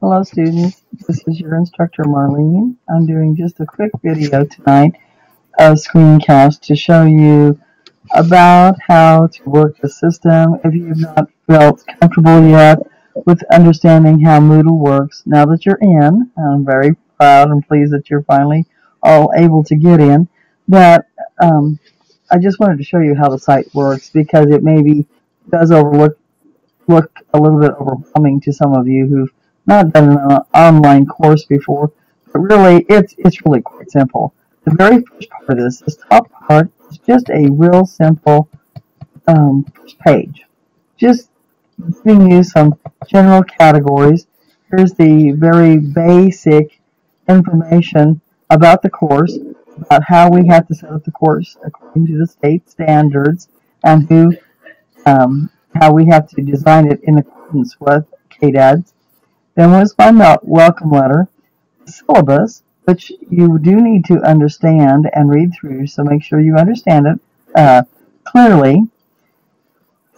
Hello students, this is your instructor Marlene. I'm doing just a quick video tonight of Screencast to show you about how to work the system if you've not felt comfortable yet with understanding how Moodle works. Now that you're in, I'm very proud and pleased that you're finally all able to get in, that I just wanted to show you how the site works because it maybe does look a little bit overwhelming to some of you who've not done an online course before, but really it's really quite simple. The very first part of this top part, is just a real simple first page. Just giving you some general categories. Here's the very basic information about the course, about how we have to set up the course according to the state standards, and how we have to design it in accordance with KDADS. Then was my welcome letter, the syllabus, which you do need to understand and read through, so make sure you understand it clearly.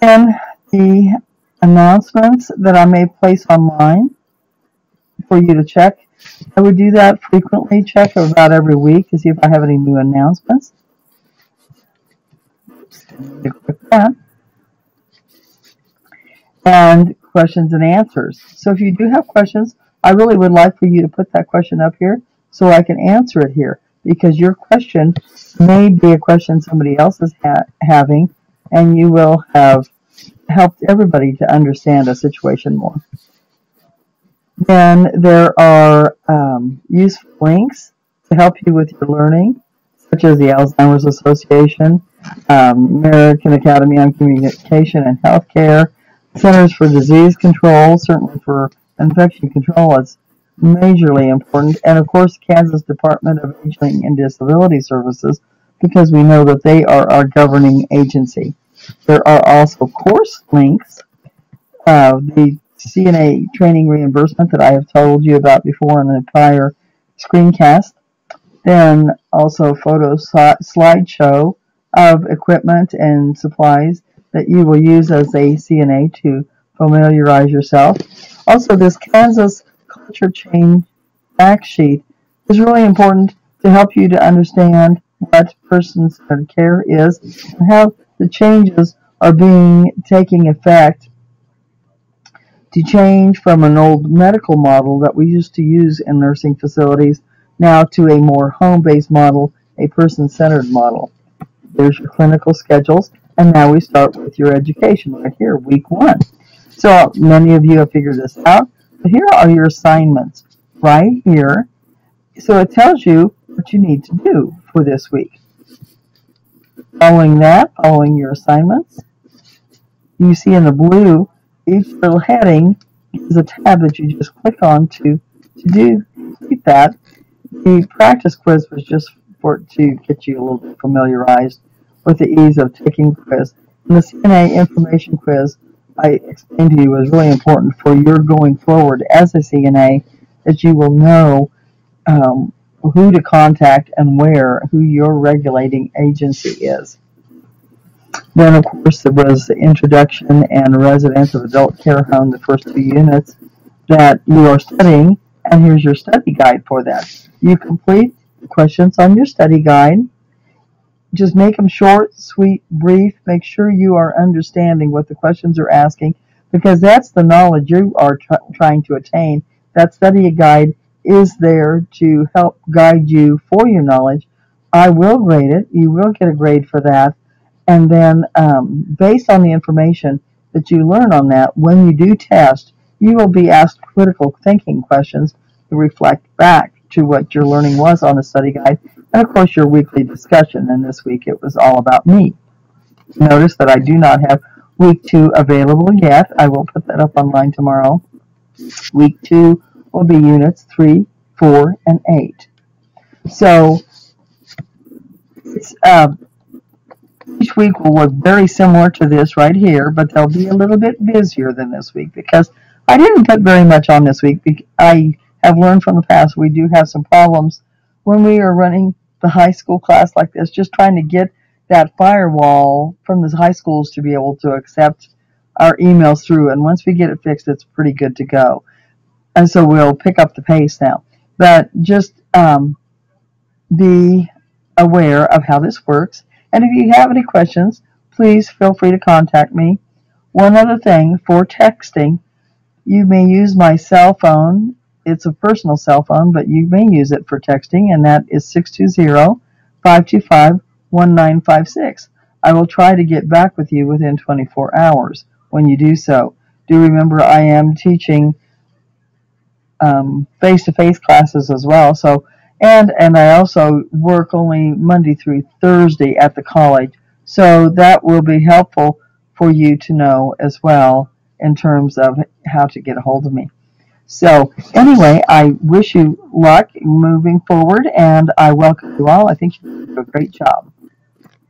And the announcements that I may place online for you to check. I would do that frequently, check about every week to see if I have any new announcements. Click that. And questions and answers. So if you do have questions, I really would like for you to put that question up here so I can answer it here, because your question may be a question somebody else is having, and you will have helped everybody to understand a situation more. Then there are useful links to help you with your learning, such as the Alzheimer's Association, American Academy on Communication and Healthcare, Centers for Disease Control, certainly for infection control, it's majorly important, and of course Kansas Department of Aging and Disability Services, because we know that they are our governing agency. There are also course links, the CNA training reimbursement that I have told you about before in the prior screencast, then also photo slideshow of equipment and supplies that you will use as a CNA to familiarize yourself. Also, this Kansas Culture Change fact sheet is really important to help you to understand what person-centered care is and how the changes are taking effect to change from an old medical model that we used to use in nursing facilities now to a more home-based model, a person-centered model. There's your clinical schedules. And now we start with your education right here, week 1. So many of you have figured this out. But here are your assignments right here. So it tells you what you need to do for this week. Following your assignments, you see in the blue, each little heading is a tab that you just click on to complete that. The practice quiz was just to get you a little bit familiarized with the ease of taking the quiz. And the CNA information quiz I explained to you is really important for your going forward as a CNA, that you will know who to contact and who your regulating agency is. Then, of course, there was the introduction and residence of adult care home, the first 2 units that you are studying, and here's your study guide for that. You complete the questions on your study guide. Just make them short, sweet, brief. Make sure you are understanding what the questions are asking, because that's the knowledge you are trying to attain. That study guide is there to help guide you for your knowledge. I will grade it. You will get a grade for that. And then based on the information that you learn on that, when you do test, you will be asked critical thinking questions to reflect back to what your learning was on the study guide. And of course, your weekly discussion, and this week it was all about me. Notice that I do not have week 2 available yet. I will put that up online tomorrow. Week 2 will be units 3, 4, and 8. So each week will look very similar to this right here, but they'll be a little bit busier than this week because I didn't put very much on this week. I have learned from the past we do have some problems when we are running the high school class like this, just trying to get that firewall from the high schools to be able to accept our emails through. And once we get it fixed, it's pretty good to go. And so we'll pick up the pace now. But just be aware of how this works. And if you have any questions, please feel free to contact me. One other thing, for texting, you may use my cell phone. It's a personal cell phone, but you may use it for texting, and that is 620-525-1956. I will try to get back with you within 24 hours when you do so. Do remember I am teaching face-to-face classes as well. So, and I also work only Monday through Thursday at the college. So that will be helpful for you to know as well in terms of how to get a hold of me. So anyway, I wish you luck moving forward, and I welcome you all. I think you do a great job.